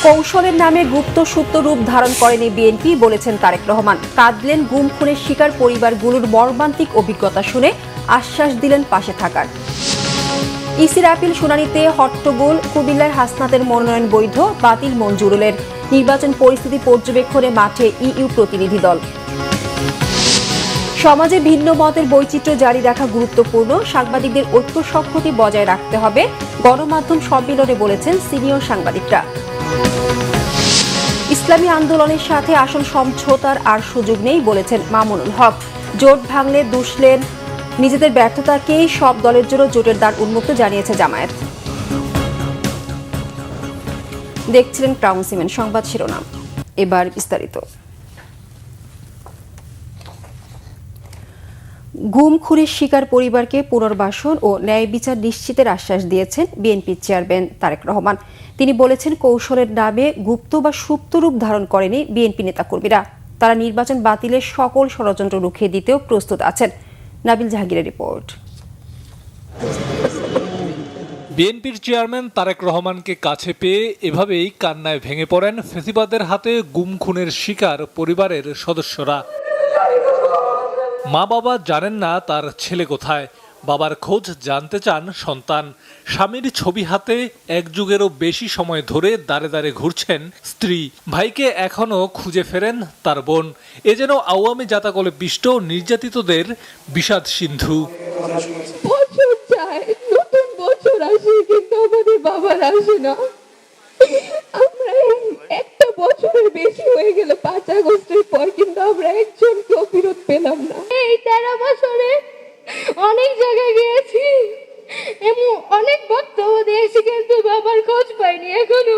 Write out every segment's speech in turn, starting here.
কৌশলের নামে গুপ্ত সুপ্ত রূপ ধারণ করেনি বিএনপি, বলেছেন তারেক রহমান। কাঁদলেন গুম খুনের শিকার পরিবারগুলোর মর্মান্তিক অভিজ্ঞতা শুনে, আশ্বাস দিলেন পাশে থাকার। ইসির আপিল শুনানিতে হট্টগোল, কুমিল্লার হাসনাতের মনোনয়ন বৈধ, বাতিল মঞ্জুরুলের। নির্বাচন পরিস্থিতি পর্যবেক্ষণে মাঠে ইইউ প্রতিনিধি দল। সমাজে ভিন্ন মতের বৈচিত্র্য জারি রাখা গুরুত্বপূর্ণ, সাংবাদিকদের ঐক্য সংহতি বজায় রাখতে হবে, গণমাধ্যম সম্মেলনে বলেছেন সিনিয়র সাংবাদিকরা। ইসলামী আন্দোলনের সাথে আসল সমঝোতার আর সুযোগ নেই, বলেছেন মামুনুল হক। জোট ভাঙলে দুষলেন নিজেদের ব্যর্থতাকেই সব দলের জন্য জোটের দ্বার উন্মুক্ত, জানিয়েছে জামায়াত। দেখছিলেন ক্রাউন সিমেন্ট সংবাদ শিরোনাম, এবার বিস্তারিত। গুম খুনের শিকার পরিবারকে পুনর্বাসন ও ন্যায় বিচার নিশ্চিতের আশ্বাস দিয়েছেন বিএনপির চেয়ারম্যান তারেক রহমান। তিনি বলেছেন, কৌশলের নামে গুপ্ত বা সুপ্ত রূপ ধারণ করেনি বিএনপি নেতাকর্মীরা। তারা নির্বাচন বাতিলের সকল ষড়যন্ত্র রুখে দিতেও প্রস্তুত আছেন। নাবিল জাহাঙ্গীরের রিপোর্ট। বিএনপির চেয়ারম্যান তারেক রহমানকে কাছে পেয়ে এভাবেই কান্নায় ভেঙে পড়েন ফ্যাসিবাদের হাতে গুম খুনের শিকার পরিবারের সদস্যরা। মা বাবা জানেন না তার ছেলে কোথায়, বাবার খোঁজ জানতে চান সন্তান। স্বামীর ছবি হাতে এক যুগেরও বেশি সময় ধরে দাঁড়ে দাঁড়ে ঘুরছেন স্ত্রী। ভাইকে এখনো খুঁজে ফেরেন তার বোন। এ যেন আওয়ামী জাতাকলে পিষ্ট নির্যাতিতদের বিষাদ সিন্ধু। বছর যায়, নতুন বছর আসে, কিন্তু আমাদের বাবার আসে না। আমরা একটা বছরের বেশি হয়ে গেল 5 আগস্টের পর, কিন্তু আমরা একজনকেও ফেরত পেলাম না। এই 13 বছরে অনেক জায়গায় গিয়েছি, এমন অনেক বক্তব্য দিয়েছি, কিন্তু বাবার খোঁজ পাইনি এখনো।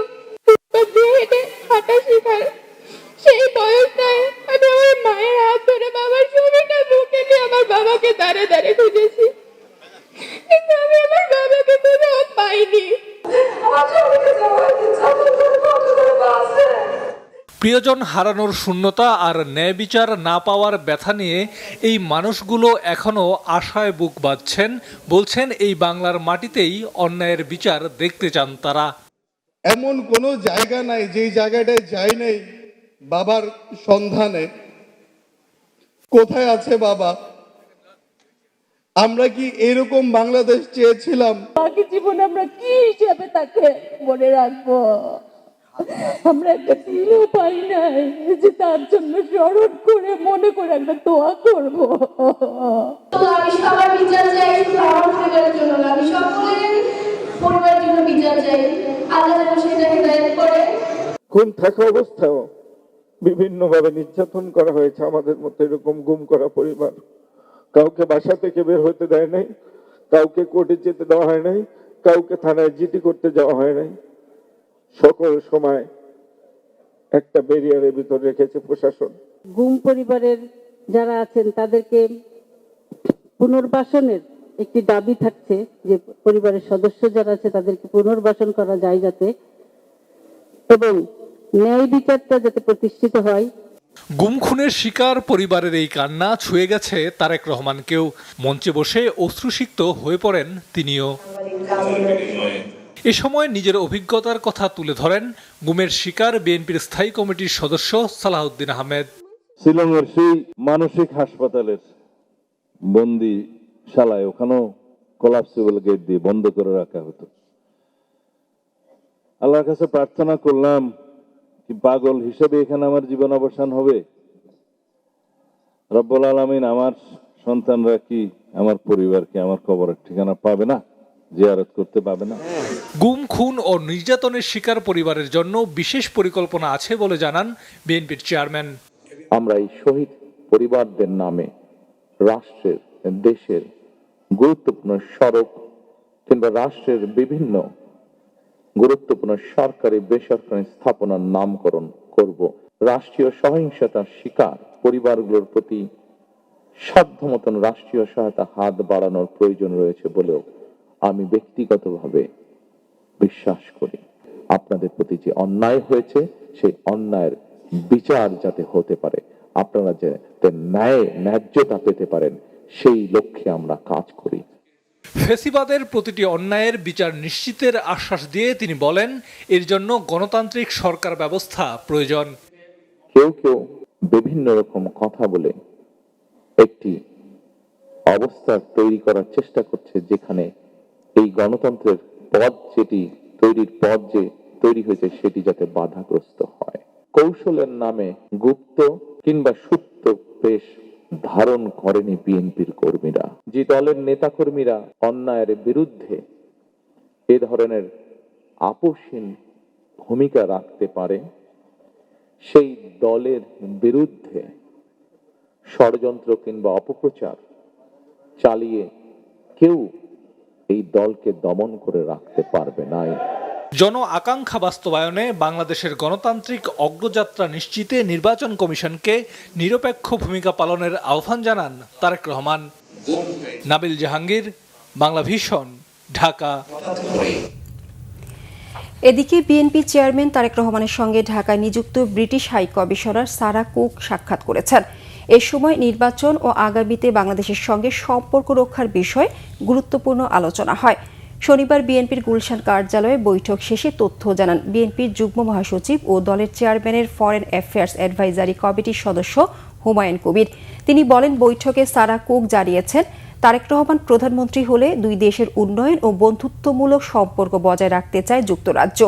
হেঁটে হাঁটা শেখার সেই বয়স নাই। আমি আমার মায়ের হাত ধরে বাবার ছবিটা বুকে নিয়ে আমার বাবাকে দাঁড়ে দাঁড়ে খুঁজেছি, কিন্তু আমি আমার বাবাকে কোথাও পাইনি। প্রিয়জন হারানোর শূন্যতা আর ন্যায় বিচার না পাওয়ার ব্যথা নিয়ে এই মানুষগুলো এখনো আশায় বুক বাঁধছেন। বলছেন, এই বাংলার মাটিতেই অন্যায়ের বিচার দেখতে চান তারা। এমন কোনো জায়গা নাই যেই জায়গাটায় যাই নাই বাবার সন্ধানে। কোথায় আছে বাবা? আমরা কি এরকম বাংলাদেশ চেয়েছিলাম? বাকি জীবন আমরা কি হিসেবে তাকে মনে রাখবো? আমরা একটা দিনও পাই নাই যে তার জন্য স্মরণ করে মনে করে একটা দোয়া করবো। আমি সবার বিচার চাই, আমার পরিবারের জন্য, আমি সকলের পরিবারের জন্য বিচার চাই। আল্লাহ যেন সেটা হেদায়েত করে। খুন থাকা অবস্থায়ও বিভিন্নভাবে নির্যাতন করা হয়েছে আমাদের মতো এরকম গুম করা পরিবার। কাউকে বাসা থেকে বের হতে দেয় নাই, কাউকে কোর্টে যেতে দেওয়া হয় নাই, কাউকে থানায় জিডি করতে যাওয়া হয় নাই। সকল সময় একটা ব্যারিয়ারের ভিতর রেখেছে প্রশাসন। গুম পরিবারের যারা আছেন তাদেরকে পুনর্বাসনের একটি দাবি থাকছে, যে পরিবারের সদস্য যারা আছে তাদেরকে পুনর্বাসন করা যায় যাতে, এবং ন্যায় বিচারটা যাতে প্রতিষ্ঠিত হয়। গুম খুনের শিকার পরিবারের এই কান্না ছুঁয়ে গেছে তারেক রহমানকেও। মঞ্চে বসে অশ্রুসিক্ত হয়ে পড়েন তিনিও। এ সময় নিজের অভিজ্ঞতার কথা তুলে ধরেন গুমের শিকার বিএনপির স্থায়ী কমিটির সদস্য সালাহউদ্দিন আহমেদ। শিলংয়ের সেই মানসিক হাসপাতালের বন্দিশালায় ওখানেও কোলাপসিবল গেট দিয়ে বন্ধ করে রাখা হতো। আল্লাহর কাছে প্রার্থনা করলাম, কি পাগল হিসেবে এখানে আমার জীবন অবসান হবে? রব্বুল আলামিন আমার সন্তানরা কি, আমার পরিবার কি আমার কবরের ঠিকানা পাবে না, জিয়ারত করতে পাবে না? গুম খুন ও নির্যাতনের শিকার পরিবারের জন্য বিশেষ পরিকল্পনা আছে বলে জানান বিএনপির চেয়ারম্যান। আমরা এই শহীদ পরিবারদের নামে রাষ্ট্রের, দেশের গুরুত্বপূর্ণ সড়ক কিংবা রাষ্ট্রের বিভিন্ন গুরুত্বপূর্ণ সরকারি বেসরকারি স্থাপনার নামকরণ করব। রাষ্ট্রীয় সহিংসতার শিকার পরিবারগুলোর প্রতি সাধ্য মতন রাষ্ট্রীয় সহায়তা হাত বাড়ানোর প্রয়োজন রয়েছে বলেও আমি ব্যক্তিগতভাবে বিশ্বাস করি। আপনাদের প্রতি যে অন্যায় হয়েছে সেই অন্যায়ের বিচার যাতে হতে পারে, আপনারা যাতে ন্যায্যতা পেতে পারেন, সেই লক্ষ্যে আমরা কাজ করি। ফেসিবাদের প্রতিটি অন্যায়ের বিচার নিশ্চিতের আশ্বাস দিয়ে তিনি বলেন, এর জন্য গণতান্ত্রিক সরকার ব্যবস্থা প্রয়োজন। কেউ কেউ বিভিন্ন রকম কথা বলে একটি অবস্থা তৈরি করার চেষ্টা করছে, যেখানে এই গণতন্ত্রের পথ যে তৈরি হয়েছে সেটি যাতে বাধাগ্রস্ত হয়। কৌশলের নামে গুপ্ত কিংবা সুপ্ত বেশ ধারণ করেনি বিএনপির কর্মীরা। যে দলের নেতাকর্মীরা অন্যায়ের বিরুদ্ধে এ ধরনের আপোষহীন ভূমিকা রাখতে পারে, সেই দলের বিরুদ্ধে ষড়যন্ত্র কিংবা অপপ্রচার চালিয়ে কেউ এই দলকে দমন করে রাখতে পারবে না। জন আকাঙ্ক্ষা বাস্তবায়নে বাংলাদেশের গণতান্ত্রিক অগ্রযাত্রা নিশ্চিতে নির্বাচন কমিশনকে নিরপেক্ষ ভূমিকা পালনের আহ্বান জানান তারেক রহমান। নাবিল জাহাঙ্গীর, বাংলা ভিশন, ঢাকা। এদিকে বিএনপি চেয়ারম্যান তারেক রহমানের সঙ্গে ঢাকায় নিযুক্ত British High Commissioner Sarah Cook সাক্ষাৎ করেছেন। এ সময় নির্বাচন ও আগামীতে বাংলাদেশের সঙ্গে সম্পর্ক রক্ষার বিষয়ে গুরুত্বপূর্ণ আলোচনা হয়। শনিবার বিএনপির গুলশান কার্যালয়ে বৈঠক শেষে তথ্য জানান বিএনপির যুগ্ম মহাসচিব ও দলের চেয়ারম্যানের ফরেন অ্যাফেয়ার্স অ্যাডভাইজারি কমিটির সদস্য হুমায়ুন কবির। তিনি বলেন, বৈঠকে সারা কুক জানিয়েছেন, তারেক রহমান প্রধানমন্ত্রী হলে দুই দেশের উন্নয়ন ও বন্ধুত্বমূলক সম্পর্ক বজায় রাখতে চায় যুক্তরাজ্য।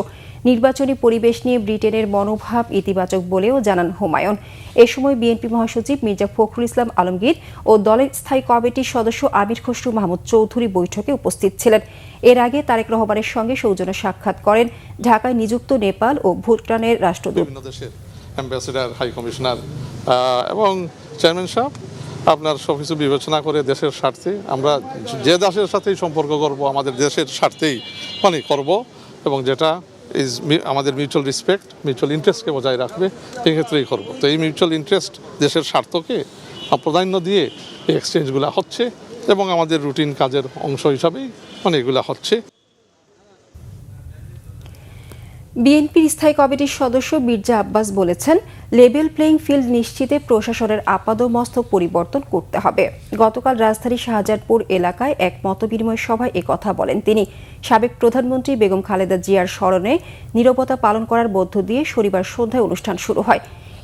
নির্বাচনী পরিবেশ নিয়ে ব্রিটেনের মনোভাব ইতিবাচক বলেও জানান হুমায়ুন। এ সময় বিএনপি মহাসচিব মির্জা ফখরুল ইসলাম আলমগীর ও দলের স্থায়ী কমিটির সদস্য আমির খসরু মাহমুদ চৌধুরী বৈঠকে উপস্থিত ছিলেন। এর আগে তারেক রহমানের সঙ্গে সৌজন্য সাক্ষাৎ করেন ঢাকায় নিযুক্ত নেপাল ও ভুটানের রাষ্ট্রদূত। অ্যাম্বাসেডর, হাই কমিশনার এবং চেয়ারম্যান সাহেব আপনার সবকিছু বিবেচনা করে দেশের স্বার্থে আমরা যে দেশের সাথেই সম্পর্ক করব আমাদের দেশের স্বার্থেই করব, এবং যেটা আমাদের মিউচুয়াল রেসপেক্ট, মিউচুয়াল ইন্টারেস্টকে বজায় রাখবে, এই ক্ষেত্রেই করব। তো এই মিউচুয়াল ইন্টারেস্ট, দেশের স্বার্থকে প্রাধান্য দিয়ে এই এক্সচেঞ্জগুলো হচ্ছে এবং আমাদের রুটিন কাজের অংশ হিসাবেই এগুলো হচ্ছে। বিএনপির স্থায়ী কমিটির সদস্য মির্জা আব্বাস বলেছেন, লেভেল প্লেইং ফিল্ড নিশ্চিতে প্রশাসনের আপাদমস্তক পরিবর্তন করতে হবে। গতকাল রাজধানীর শাহজাহানপুর এলাকায় এক মতবিনিময় সভায় একথা বলেন তিনি। সাবেক প্রধানমন্ত্রী বেগম খালেদা জিয়ার স্মরণে নীরবতা পালন করার মধ্য দিয়ে শনিবার সন্ধ্যায় অনুষ্ঠান শুরু হয়।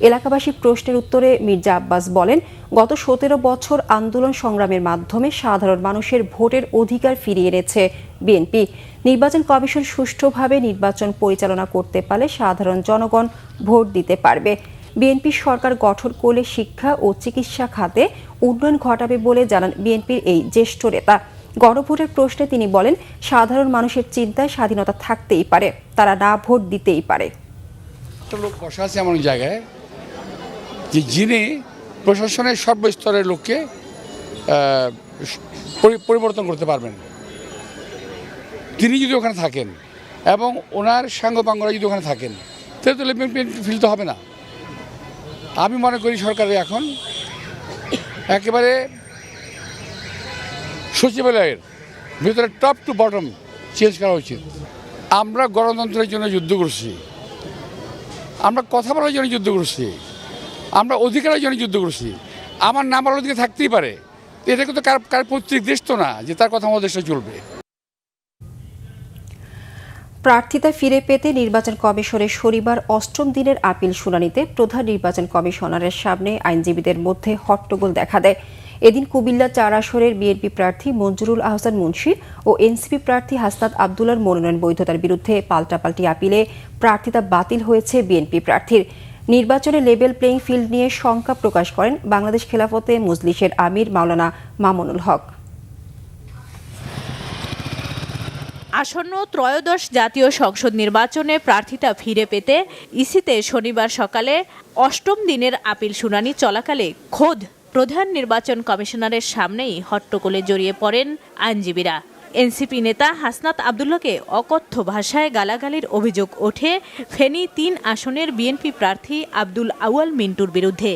এলাকাবাসী প্রশ্নের উত্তরে মির্জা আব্বাস বলেন, গত 17 বছর আন্দোলন সংগ্রামের মাধ্যমে সাধারণ মানুষের ভোটের অধিকার ফিরিয়ে এনেছে বিএনপি। নির্বাচন কমিশন সুষ্ঠুভাবে নির্বাচন পরিচালনা করতে পারলে সাধারণ জনগণ ভোট দিতে পারবে। বিএনপি সরকার গঠন করলে শিক্ষা ও চিকিৎসা খাতে উন্নয়ন ঘটাবে বলে জানান বিএনপির এই জ্যেষ্ঠ নেতা। গণভোটের প্রশ্নে তিনি বলেন, সাধারণ মানুষের চিন্তায় স্বাধীনতা থাকতেই পারে, তারা না ভোট দিতেই পারে। একটা লোক বসা আছে এমন জায়গায় যে যিনি প্রশাসনের সর্বস্তরের লোককে পরিবর্তন করতে পারবেন। তিনি যদি ওখানে থাকেন এবং ওনার সাঙ্গপাঙ্গরা যদি ওখানে থাকেন, তাহলে তো লেভেল প্লেইং ফিল্ড হবে না। আমি মনে করি সরকারের এখন একেবারে সচিবালয়ের ভিতরে টপ টু বটম চেঞ্জ করা উচিত। আমরা গণতন্ত্রের জন্য যুদ্ধ করছি, আমরা কথা বলার জন্য যুদ্ধ করছি, আমরা অধিকারের জন্য যুদ্ধ করছি। আমার নাম আমার অধিকার থাকতেই পারে, এটা কিন্তু কার পৈতৃক দেশ তো না যে তার কথা আমাদের দেশে চলবে। প্রার্থিতা ফিরে পেতে নির্বাচন কমিশনের শনিবার 8ম দিনের আপিল শুনানিতে প্রধান নির্বাচন কমিশনারের সামনে আইনজীবীদের মধ্যে হট্টগোল দেখা দেয়। এদিন কুমিল্লা 4 আসনের বিএনপি প্রার্থী মঞ্জুরুল আহসান মুন্সি ও এনসিপি প্রার্থী হাসনাত আবদুল্লাহর মনোনয়ন বৈধতার বিরুদ্ধে পাল্টাপাল্টি আপিলে প্রার্থিতা বাতিল হয়েছে বিএনপি প্রার্থীর। নির্বাচনে লেভেল প্লেইং ফিল্ড নিয়ে শঙ্কা প্রকাশ করেন বাংলাদেশ খেলাফতে মজলিসের আমির মাওলানা মামুনুল হক। আসন্ন ত্রয়োদশ জাতীয় সংসদ নির্বাচনে প্রার্থিতা ফিরে পেতে ইসিতে শনিবার সকালে 8ম দিনের আপিল শুনানি চলাকালে খোদ প্রধান নির্বাচন কমিশনারের সামনেই হট্টগোলে জড়িয়ে পড়েন আইনজীবীরা। এনসিপি নেতা হাসনাত আবদুল্লাহকে অকথ্য ভাষায় গালাগালির অভিযোগ ওঠে ফেনী 3 আসনের বিএনপি প্রার্থী আব্দুল আউয়াল মিন্টুর বিরুদ্ধে।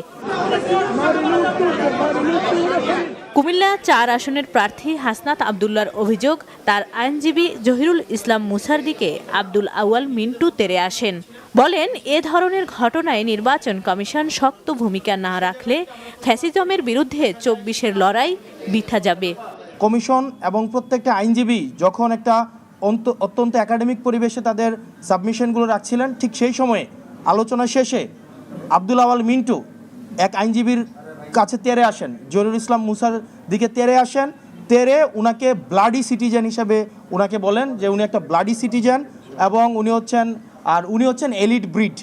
কুমিল্লা 4 আসনের প্রার্থী হাসনাত আবদুল্লাহর অভিযোগ, তার আইনজীবী জহিরুল ইসলাম মুসার দিকে আব্দুল আউয়াল মিন্টু তেড়ে আসেন। বলেন, এ ধরনের ঘটনায় নির্বাচন কমিশন শক্ত ভূমিকা না রাখলে ফ্যাসিজমের বিরুদ্ধে 24-এর লড়াই বৃথা যাবে। কমিশন এবং প্রত্যেকটা আইনজীবী যখন একটা অত্যন্ত একাডেমিক পরিবেশে তাদের সাবমিশনগুলো রাখছিলেন, ঠিক সেই সময়ে আলোচনা শেষে আব্দুল আওয়াল মিন্টু এক আইনজীবীর কাছে তেড়ে আসেন, জহিরুল ইসলাম মুসার দিকে তেড়ে আসেন, তেড়ে উনাকে ব্লাডি সিটিজেন হিসেবে উনাকে বলেন যে উনি একটা ব্লাডি সিটিজেন এবং উনি হচ্ছেন এলিট ব্রিড,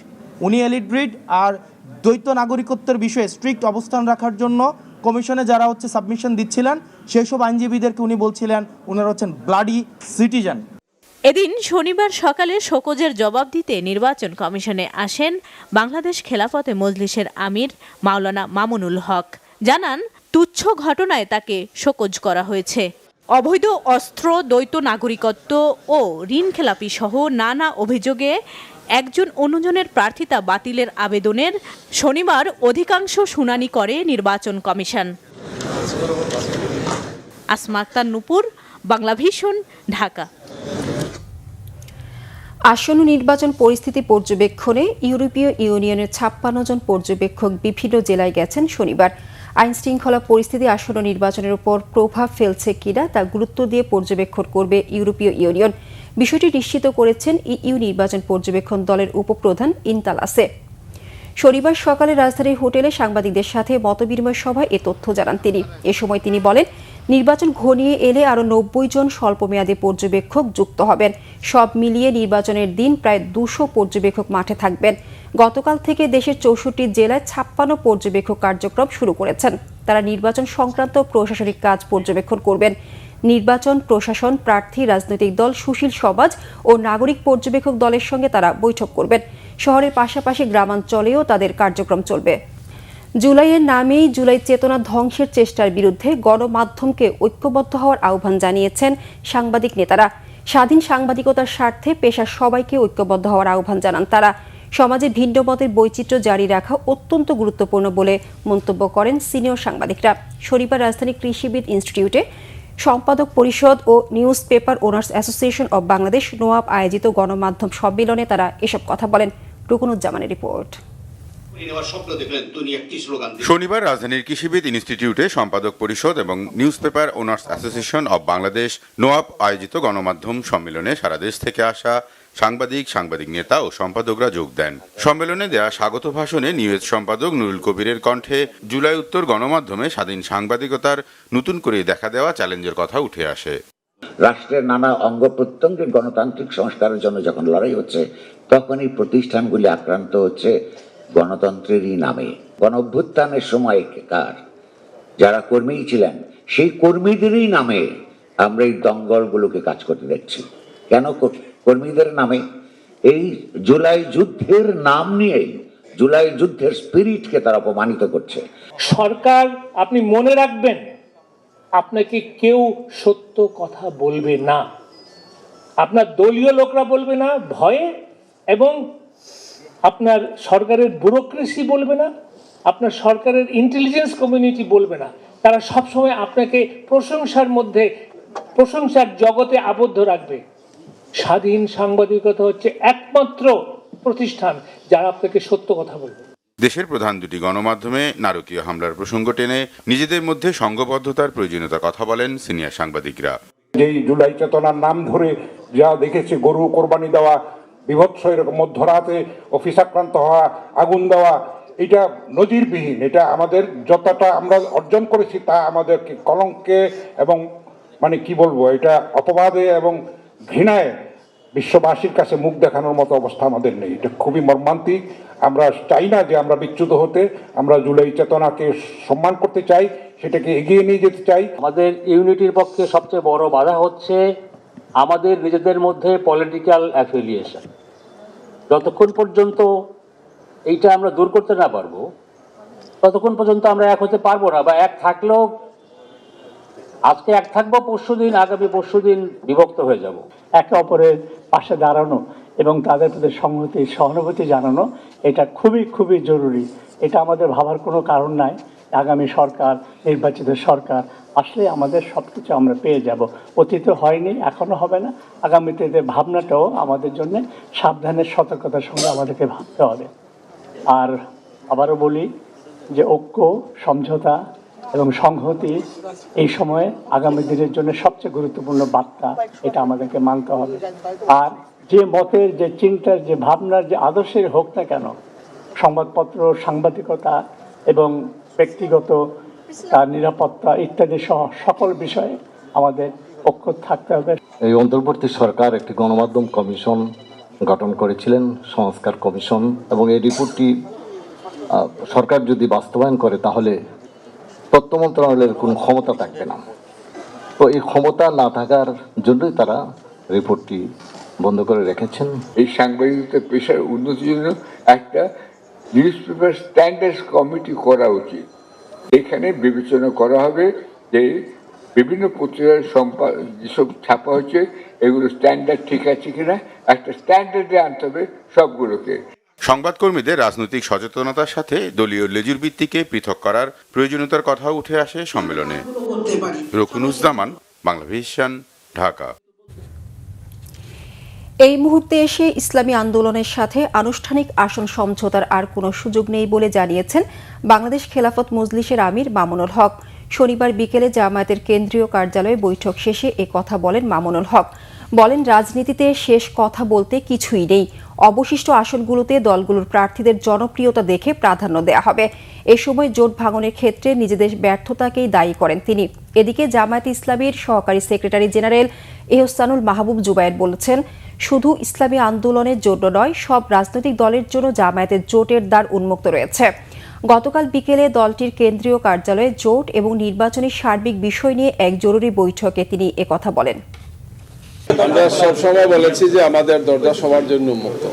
উনি এলিট ব্রিড। আর দ্বৈত নাগরিকত্বের বিষয়ে স্ট্রিক্ট অবস্থান রাখার জন্য কমিশনে যারা সাবমিশন দিচ্ছিলেন সেই সব আইনজীবীদেরকে উনি বলছিলেন ওনারা হচ্ছেন ব্লাডি সিটিজেন। এদিন শনিবার সকালে শোকজের জবাব দিতে নির্বাচন কমিশনে আসেন বাংলাদেশ খেলাফতে মজলিসের আমির মাওলানা মামুনুল হক। জানান, তুচ্ছ ঘটনায় তাকে শোকজ করা হয়েছে। অবৈধ অস্ত্র, দ্বৈত নাগরিকত্ব ও ঋণ খেলাপি সহ নানা অভিযোগে একজন অন্যজনের প্রার্থিতা বাতিলের আবেদনের শনিবার অধিকাংশ শুনানি করে নির্বাচন কমিশন। আসমা আক্তার নূপুর, বাংলাভিশন, ঢাকা। আসন্ন নির্বাচন পরিস্থিতি পর্যবেক্ষণে ইউরোপীয় ইউনিয়নের 56 জন পর্যবেক্ষক বিভিন্ন জেলায় গেছেন শনিবার। আইন শৃঙ্খলা পরিস্থিতি আসন্ন নির্বাচনের উপর প্রভাব ফেলছে কিনা তা গুরুত্ব দিয়ে পর্যবেক্ষণ করবে ইউরোপীয় ইউনিয়ন। বিষয়টি নিশ্চিত করেছেন ইইউ নির্বাচন পর্যবেক্ষণ দলের উপপ্রধান ইনতালাসে। শনিবার সকালে রাজধানীর হোটেলে সাংবাদিকদের সাথে মতবিনিময় সভায় এ তথ্য জানান তিনি। এ সময় তিনি বলেন, নির্বাচন ঘনিয়ে এলে আরও 90 জন স্বল্পমেয়াদী পর্যবেক্ষক যুক্ত হবেন। সব মিলিয়ে নির্বাচনের দিন প্রায় 200 পর্যবেক্ষক মাঠে থাকবেন। গতকাল থেকে দেশের 64 জেলায় 56 পর্যবেক্ষক কার্যক্রম শুরু করেছেন। তারা নির্বাচন সংক্রান্ত প্রশাসনিক কাজ পর্যবেক্ষণ করবেন। নির্বাচন প্রশাসন, প্রার্থী, রাজনৈতিক দল, সুশীল সমাজ ও নাগরিক পর্যবেক্ষক দলের সঙ্গে তারা বৈঠক করবেন। শহরের পাশাপাশি গ্রামাঞ্চলেও তাদের কার্যক্রম চলবে। জুলাইয়ের নামেই জুলাই চেতনা ধ্বংসের চেষ্টার বিরুদ্ধে গণমাধ্যমকে ঐক্যবদ্ধ হওয়ার আহ্বান জানিয়েছেন সাংবাদিক নেতারা। স্বাধীন সাংবাদিকতার স্বার্থে পেশার সবাইকে ঐক্যবদ্ধ হওয়ার আহ্বান জানান তারা। সমাজে ভিন্ন মতের বৈচিত্র্য জারি রাখা অত্যন্ত গুরুত্বপূর্ণ বলে মন্তব্য করেন সিনিয়র সাংবাদিকরা। শনিবার রাজধানী কৃষিবিদ ইনস্টিটিউটে সম্পাদক পরিষদ ও newspaper owners association of Bangladesh NOAB আয়োজিত গণমাধ্যম সম্মেলনে তারা এসব কথা বলেন। রুকনুজ্জামানের রিপোর্ট। শনিবার রাজধানীর কৃষিবিদ ইনস্টিটিউটে সম্পাদক পরিষদ এবং newspaper owners association of Bangladesh NOAB আয়োজিত গণমাধ্যম সম্মেলনে সারা দেশ থেকে আসা সাংবাদিক নেতা ও সম্পাদকরা যোগ দেন। সম্মেলনে দেয়া স্বাগত ভাষণে নিউজ সম্পাদক নুরুল কবিরের কণ্ঠে জুলাই উত্তর গণমাধ্যমে স্বাধীন সাংবাদিকতার নতুন করে দেখা দেওয়া চ্যালেঞ্জের কথা উঠে আসে। রাষ্ট্রের নানা অঙ্গ প্রত্যঙ্গের গণতান্ত্রিক সংস্কারের জন্য যখন লড়াই হচ্ছে, তখন এই প্রতিষ্ঠানগুলি আক্রান্ত হচ্ছে গণতন্ত্রেরই নামে। গণ অভ্যুত্থানের সময়কার যারা কর্মী ছিলেন, সেই কর্মীদেরই নামে আমরা এই দঙ্গলগুলোকে কাজ করতে দেখছি। কেন কর্মীদের নামে? এই জুলাই যুদ্ধের নাম নিয়ে জুলাই যুদ্ধের স্পিরিটকে তারা অপমানিত করছে। সরকার, আপনি মনে রাখবেন, আপনাকে কেউ সত্য কথা বলবে না। আপনার দলীয় লোকরা বলবে না ভয়ে, এবং আপনার সরকারের ব্যুরোক্রেসি বলবে না, আপনার সরকারের ইন্টেলিজেন্স কমিউনিটি বলবে না। তারা সবসময় আপনাকে প্রশংসার জগতে আবদ্ধ রাখবে। স্বাধীন সাংবাদিকতা হচ্ছে একমাত্র প্রতিষ্ঠান যারা আপনাকে সত্য কথা বলবে। দেশের প্রধান দুটি গণমাধ্যমে নারকীয় হামলার প্রসঙ্গ টেনে নিজেদের মধ্যে সংঘবদ্ধতার প্রয়োজনীয়তার কথা বলেন সিনিয়র সাংবাদিকরা। যেই জুলাই চেতনার নাম ধরে যা দেখেছে, গরু কোরবানি দেওয়া, বিভৎস এরকম মধ্যরাতে অফিস আক্রান্ত হওয়া, আগুন দেওয়া, এটা নজিরবিহীন। এটা আমাদের যতটা আমরা অর্জন করেছি তা আমাদেরকে কলঙ্কে এবং এটা অপবাদে এবং ঘৃণায় বিশ্ববাসীর কাছে মুখ দেখানোর মতো অবস্থা আমাদের নেই। এটা খুবই মর্মান্তিক। আমরা চাই না যে আমরা বিচ্যুত হতে, আমরা জুলাই চেতনাকে সম্মান করতে চাই, সেটাকে এগিয়ে নিয়ে যেতে চাই। আমাদের ইউনিটির পক্ষে সবচেয়ে বড় বাধা হচ্ছে আমাদের নিজেদের মধ্যে পলিটিক্যাল অ্যাফিলিয়েশন। যতক্ষণ পর্যন্ত এইটা আমরা দূর করতে না পারবো, ততক্ষণ পর্যন্ত আমরা এক হতে পারবো না। বা এক থাকলেও আজকে এক থাকবো, পরশুদিন আগামী পরশুদিন বিভক্ত হয়ে যাব। একে অপরের পাশে দাঁড়ানো এবং তাদের প্রতি সংহতি সহানুভূতি জানানো, এটা খুবই খুবই জরুরি। এটা আমাদের ভাবার কোনো কারণ নাই। আগামী সরকার, নির্বাচিত সরকার আসলে আমাদের সব কিছু আমরা পেয়ে যাব। অতীতে হয়নি, এখনো হবে না। আগামীতে ভাবনাটাও আমাদের জন্য সাবধানের সতর্কতার সঙ্গে আমাদেরকে ভাবতে হবে। আর আবারও বলি যে ঐক্য, সমঝোতা এবং সংহতি এই সময়ে আগামী দিনের জন্য সবচেয়ে গুরুত্বপূর্ণ বার্তা, এটা আমাদেরকে মানতে হবে। আর যে মতের, যে চিন্তার, যে ভাবনার, যে আদর্শের হোক না কেন, সংবাদপত্র, সাংবাদিকতা এবং ব্যক্তিগত তার নিরাপত্তা ইত্যাদি সহ সকল বিষয়ে আমাদের ঐক্য থাকতে হবে। এই অন্তর্বর্তী সরকার একটি গণমাধ্যম কমিশন গঠন করেছিলেন, সংস্কার কমিশন, এবং এই রিপোর্টটি সরকার যদি বাস্তবায়ন করে তাহলে তথ্য মন্ত্রণালয়ের কোনো ক্ষমতা থাকবে না। তো এই ক্ষমতা না থাকার জন্যই তারা রিপোর্টটি বন্ধ করে রেখেছেন। এই সাংবাদিকতা পেশার উন্নতির জন্য একটা নিউজ পেপার স্ট্যান্ডার্ডস কমিটি করা উচিত। এখানে বিবেচনা করা হবে যে বিভিন্ন পত্রিকার যেসব ছাপা হচ্ছে এগুলো স্ট্যান্ডার্ড ঠিক আছে কিনা, একটা স্ট্যান্ডার্ডে আনতে হবে সবগুলোকে। সংবাদকর্মীদের রাজনৈতিক সচেতনতার সাথে দলীয় লেজুর ভিত্তিকে পৃথক করার প্রয়োজনীয়তার কথাও উঠে আসে সম্মেলনে। রকুনুজ্জামান, বাংলা ভিশন, ঢাকা। এই মুহূর্তে এসে ইসলামী আন্দোলনের সাথে আনুষ্ঠানিক আসন সমঝোতার আর কোনো সুযোগ নেই বলে জানিয়েছেন বাংলাদেশ খেলাফত মজলিসের আমির মামুনুল হক। শনিবার বিকেলে জামায়াতের কেন্দ্রীয় কার্যালয়ে বৈঠক শেষে এ কথা বলেন মামুনুল হক। বলেন, রাজনীতিতে শেষ কথা বলতে কিছুই নেই। অবশিষ্ট আসনগুলোতে দলগুলোর প্রার্থীদের জনপ্রিয়তা দেখে প্রাধান্য দেওয়া হবে। এ সময় জোট ভাঙনের ক্ষেত্রে নিজেদের ব্যর্থতাকেই দায়ী করেন তিনি। এদিকে জামায়াতে ইসলামীর সহকারী সেক্রেটারি জেনারেল এহসানুল মাহবুব জুবায়ের বলেছেন, শুধু ইসলামী আন্দোলনের জন্য নয়, সব রাজনৈতিক দলের জন্য জামায়াতের জোটের দ্বার উন্মুক্ত রয়েছে। গতকাল বিকেলে দলটির কেন্দ্রীয় কার্যালয়ে জোট এবং নির্বাচনী সার্বিক বিষয় নিয়ে এক জরুরি বৈঠকে তিনি একথা বলেন। আমরা সবসময় বলেছি যে আমাদের দরজা সবার জন্য উন্মুক্ত,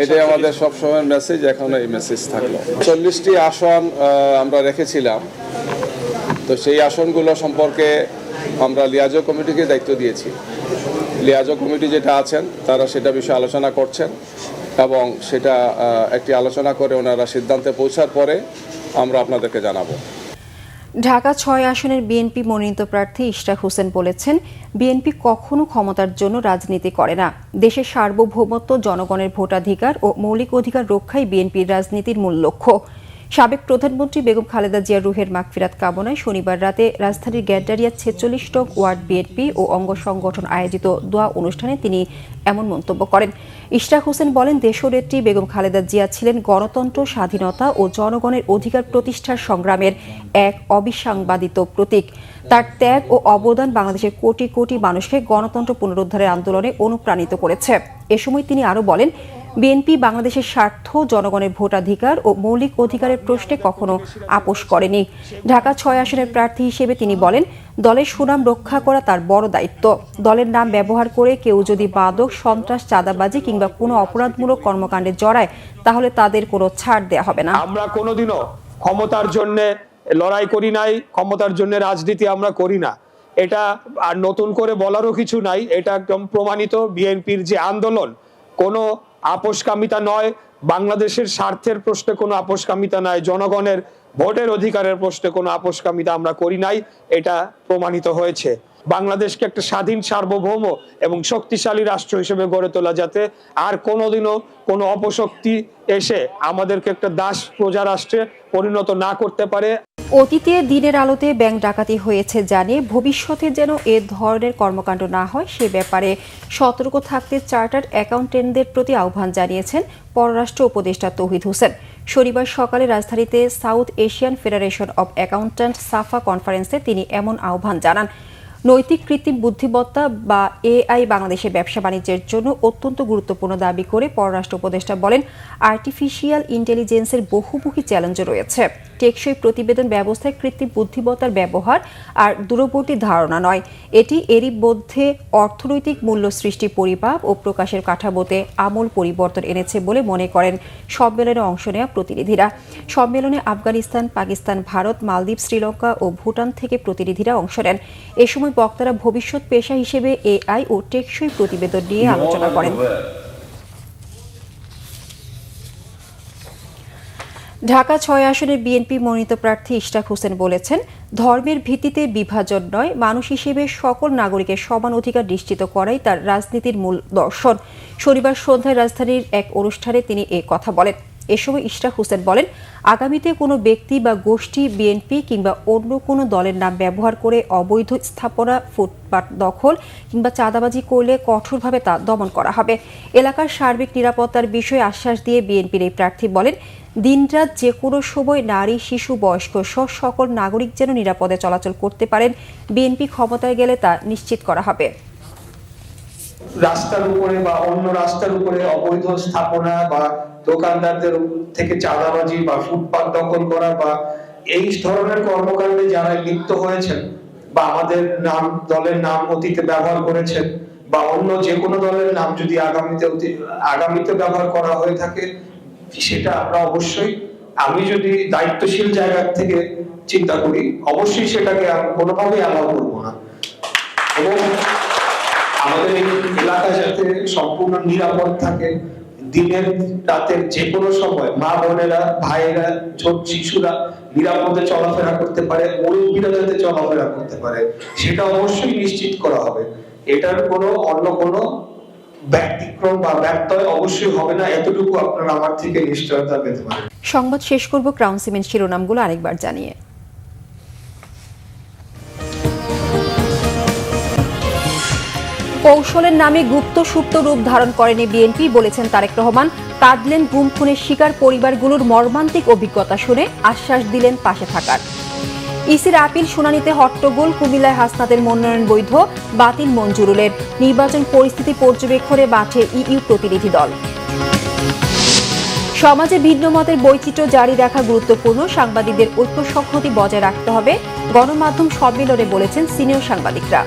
এটাই আমাদের সবসময় মেসেজ, এখন এই মেসেজ থাকলো। 40টি আসন আমরা রেখেছিলাম, তো সেই আসনগুলো সম্পর্কে আমরা লিয়াজো কমিটিকে দায়িত্ব দিয়েছি। লিয়াজো কমিটি যেটা আছেন তারা সেটা বিষয়ে আলোচনা করছেন এবং সেটা একটি আলোচনা করে ওনারা সিদ্ধান্তে পৌঁছার পরে আমরা আপনাদেরকে জানাবো। ঢাকা ৬ আসনের বিএনপি মনোনীত প্রার্থী ইশরাক হোসেন বলেছেন, বিএনপি কখনো ক্ষমতার জন্য রাজনীতি করে না। দেশের সার্বভৌমত্ব, জনগণের ভোটাধিকার ও মৌলিক অধিকার রক্ষাই বিএনপির রাজনীতির মূল লক্ষ্য। সাবেক প্রধানমন্ত্রী বেগম খালেদা জিয়ার রুহের মাগফিরাত কামনায় শনিবার রাতে রাজধানীর গ্যান্ডারিয়া ৪৬ নং ওয়ার্ড বিএনপি ও অঙ্গ সংগঠন আয়োজিত দোয়া অনুষ্ঠানে তিনি এমন মন্তব্য করেন। ইশরাক হোসেন বলেন, দেশনেত্রী বেগম খালেদা জিয়া ছিলেন গণতন্ত্র, স্বাধীনতা ও জনগণের অধিকার প্রতিষ্ঠার সংগ্রামের এক অবিসংবাদিত প্রতীক। তার ত্যাগ ও অবদান বাংলাদেশের কোটি কোটি মানুষকে গণতন্ত্র পুনরুদ্ধারের আন্দোলনে অনুপ্রাণিত করেছে। এ সময় তিনি আরও বলেন, বিএনপি বাংলাদেশের স্বার্থ, জনগণের ভোটাধিকার ও মৌলিক অধিকারের প্রশ্নে কখনো আপোষ করেনি। ঢাকা ৬ আসনের প্রার্থী হিসেবে তিনি বলেন, দলের সুনাম রক্ষা করা তার বড় দায়িত্ব। দলের নাম ব্যবহার করে কেউ যদি মাদক, সন্ত্রাস, চাঁদাবাজি কিংবা কোনো অপরাধমূলক কর্মকাণ্ডে জড়ায় তাহলে তাদের কোনো ছাড় দেওয়া হবে না। আমরা কোনোদিনও ক্ষমতার জন্য লড়াই করি নাই, ক্ষমতার জন্য রাজনীতি আমরা করি না। এটা আর নতুন করে বলারও কিছু নাই, এটা একদম প্রমাণিত। বিএনপির যে আন্দোলন কোনো আপোষকামিতা নয়, বাংলাদেশের স্বার্থের প্রশ্নে কোনো আপোষকামিতা নাই, জনগণের ভোটের অধিকারের প্রশ্নে কোনো আপোষকামিতা আমরা করি নাই, এটা প্রমাণিত হয়েছে। বাংলাদেশকে একটা স্বাধীন, সার্বভৌম এবং শক্তিশালী রাষ্ট্র হিসেবে গড়ে তোলা, যাতে আর কোনোদিনও কোনো অপশক্তি এসে আমাদেরকে একটা দাস প্রজা রাষ্ট্রে পরিণত না করতে পারে। অতীতে দিনের আলোতে ব্যাংক ডাকাতি হয়েছে জানিয়ে ভবিষ্যতে যেন এ ধরনের কর্মকাণ্ড না হয় সে ব্যাপারে সতর্ক থাকতে চার্টার্ড অ্যাকাউন্টেন্টদের প্রতি আহ্বান জানিয়েছেন পররাষ্ট্র উপদেষ্টা তৌহিদ হোসেন। শনিবার সকালে রাজধানীতে South Asian Federation of Accountant SAFA কনফারেন্সে তিনি এমন আহ্বান জানান। নৈতিক কৃত্রিম বুদ্ধিমত্তা বা এআই বাংলাদেশের ব্যবসা বাণিজ্যের জন্য অত্যন্ত গুরুত্বপূর্ণ দাবি করে পররাষ্ট্র উপদেষ্টা বলেন, আর্টিফিশিয়াল ইন্টেলিজেন্সের বহুমুখী চ্যালেঞ্জ রয়েছে। টেকসই প্রতিবেদন ব্যবস্থায় কৃত্রিম বুদ্ধিমত্তার ব্যবহার আর দূরবর্তী ধারণা নয়, এটি এরই মধ্যে অর্থনৈতিক মূল্য সৃষ্টি, পরিমাপ ও প্রকাশের কাঠামোতে আমূল পরিবর্তন এনেছে বলে মনে করেন সম্মেলনে অংশ নেওয়া প্রতিনিধিরা। সম্মেলনে আফগানিস্তান, পাকিস্তান, ভারত, মালদ্বীপ, শ্রীলঙ্কা ও ভুটান থেকে প্রতিনিধিরা অংশ নেন। এ সময় বক্তারা ভবিষ্যৎ পেশা হিসেবে এআই ও টেকসই প্রতিবেদন নিয়ে আলোচনা করেন। ঢাকা ৬ আসনের বিএনপি মনোনীত প্রার্থী ইশরাক হোসেন বলেছেন, ধর্মের ভিত্তিতে বিভাজন নয়, মানুষ হিসেবে সকল নাগরিকের সমান অধিকার নিশ্চিত করাই তার রাজনীতির মূল দর্শন। শনিবার সন্ধ্যায় রাজধানীর এক অনুষ্ঠানে তিনি এ কথা বলেন। এ সময় ইশরাক হোসেন বলেন, আগামীতে কোনো ব্যক্তি বা গোষ্ঠী বিএনপি কিংবা অন্য কোনো দলের নাম ব্যবহার করে অবৈধ স্থাপনা, ফুটপাত দখল কিংবা চাঁদাবাজি করলে কঠোরভাবে তা দমন করা হবে। এলাকার সার্বিক নিরাপত্তার বিষয়ে আশ্বাস দিয়ে বিএনপির এই প্রার্থী বলেন, দিনরাত যে কোনো সময় নারী, শিশু, বয়স্ক সহ সকল নাগরিক যেন নিরাপদে চলাচল করতে পারেন, বিএনপি ক্ষমতায় গেলে তা নিশ্চিত করা হবে। রাস্তার উপরে বা অন্য রাস্তার উপরে অবৈধ স্থাপনা বা দোকানদারদের থেকে চাঁদাবাজি বা ফুটপাত দখল করা বা এই ধরনের কর্মকাণ্ডে যারা লিপ্ত হয়েছেন বা আমাদের নাম, দলের নাম অতীতে ব্যবহার করেছেন বা অন্য যে কোনো দলের নাম যদি আগামীতে ব্যবহার করা হয়ে থাকে, সেটা আমরা অবশ্যই, আমি যদি দায়িত্বশীল জায়গা থেকে চিন্তা করি, অবশ্যই সেটাকে আমি কোনোভাবেই অ্যালাউ করবো না। এবং আমাদের এই এলাকা যাতে সম্পূর্ণ নিরাপদ থাকে, দিনের রাতের যে কোনো সময় মা বোনেরা, ভাইয়েরা, ছোট শিশুরা নিরাপদে চলাফেরা করতে পারে, মুরব্বীরা যাতে চলাফেরা করতে পারে, সেটা অবশ্যই নিশ্চিত করা হবে। এটার কোনো অন্য কোনো ব্যতিক্রম বা ব্যত্যয় অবশ্যই হবে না, এতটুকু আপনারা আমার থেকে নিশ্চয়তা পেতে পারেন। সংবাদ শেষ করব ক্রাউন সিমেন্ট শিরোনামগুলো আরেকবার জানিয়ে। কৌশলের নামে গুপ্ত সুপ্ত রূপ ধারণ করেনি বিএনপি, বলেছেন তারেক রহমান। কাঁদলেন গুম খুনের শিকার পরিবারগুলোর মর্মান্তিক অভিজ্ঞতা শুনে, আশ্বাস দিলেন পাশে থাকার। ইসির আপিল শুনানিতে হট্টগোল, কুমিল্লায় হাসনাতের মনোনয়ন বৈধ, বাতিল মঞ্জুরুলের। নির্বাচন পরিস্থিতি পর্যবেক্ষণে মাঠে ইইউ প্রতিনিধি দল। সমাজে ভিন্ন মতের বৈচিত্র্য জারি রাখা গুরুত্বপূর্ণ, সাংবাদিকদের ঐক্য সংহতি বজায় রাখতে হবে, গণমাধ্যম সম্মেলনে বলেছেন সিনিয়র সাংবাদিকরা।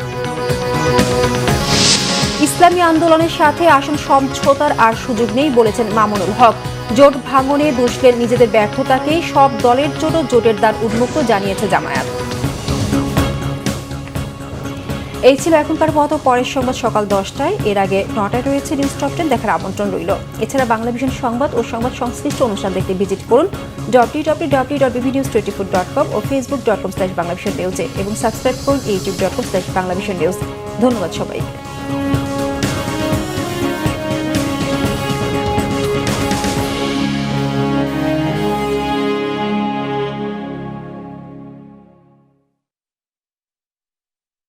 ইসলামী আন্দোলনের সাথে আসন সমঝোতার আর সুযোগ নেই, বলেছেন মামুনুল হক। জোট ভাঙনে দুষলেন নিজেদের ব্যর্থতাকে, সব দলের জন্য জোটের দ্বার উন্মুক্ত, জানিয়েছে জামায়াত। এই ছিল এখনকার মতো, পরের সংবাদ সকাল 10টায়, এর আগে 9টায় রয়েছে নিউজ টপ 10 দেখার আমন্ত্রণ রইল। এছাড়া বাংলাভিশন সংবাদ ও সংবাদ সংশ্লিষ্ট অনুষ্ঠান দেখতে ভিজিট করুন www.bbnews24.com ও facebook.com/banglavisionnews এবং সাবস্ক্রাইব করুন youtube.com/banglavisionnews। ধন্যবাদ সবাইকে।